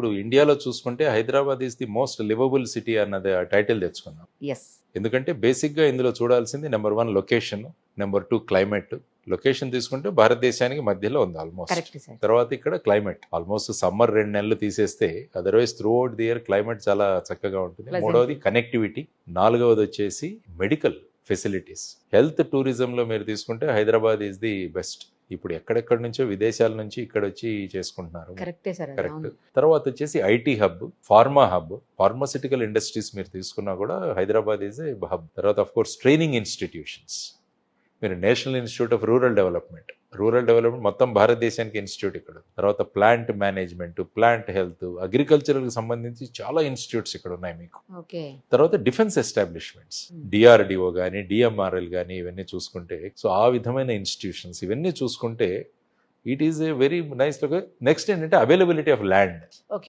ఇప్పుడు ఇండియాలో చూసుకుంటే Hyderabad is the most liveable city అన్నది టైటిల్ తెచ్చుకున్నాం. ఎస్. ఎందుకంటే బేసిక్గా ఇందులో చూడాల్సింది number 1 location, number 2 climate. Location తీసుకుంటే భారతదేశానికి మధ్యలో ఉంది ఆల్మోస్ట్. Correct sir. తర్వాత ఇక్కడ క్లైమేట్ ఆల్మోస్ట్ సమ్మర్ 2 నెలలు తీసేస్తే otherwise through out the year climate చాలా చక్కగా ఉంటుంది. Pleasant. మూడవది కనెక్టివిటీ, నాలుగవది వచ్చేసి మెడికల్ ఫెసిలిటీస్. హెల్త్ టూరిజంలో మీరు తీసుకుంటే హైదరాబాద్ ఈజ్ ది బెస్ట్. ఇప్పుడు ఎక్కడెక్కడి నుంచో విదేశాల నుంచి ఇక్కడ వచ్చి చేసుకుంటున్నారు. కరెక్టే సార్. కరెక్ట్. తర్వాత వచ్చేసి IT hub, pharma hub, pharmaceutical industries మీరు తీసుకున్నా కూడా హైదరాబాద్ ఈజ్ ఏ హబ్. తర్వాత ఆఫ్ కోర్స్ ట్రైనింగ్ ఇన్స్టిట్యూషన్స్. మీరు national institute of rural development మొత్తం భారతదేశానికి ఇన్స్టిట్యూట్ ఇక్కడ. తర్వాత plant management, plant health, agricultural కి సంబంధించి చాలా ఇన్స్టిట్యూట్స్ ఇక్కడ ఉన్నాయి మీకు. ఓకే. తర్వాత డిఫెన్స్ ఎస్టాబ్లిష్మెంట్స్, డిఆర్డిఓ కానీ డిఎంఆర్ఎల్ కానీ ఇవన్నీ చూసుకుంటే, సో ఆ విధమైన ఇన్స్టిట్యూషన్స్ ఇవన్నీ చూసుకుంటే it is a very nice. Next ఏంటంటే అవైలబిలిటీ ఆఫ్ ల్యాండ్. ఓకే.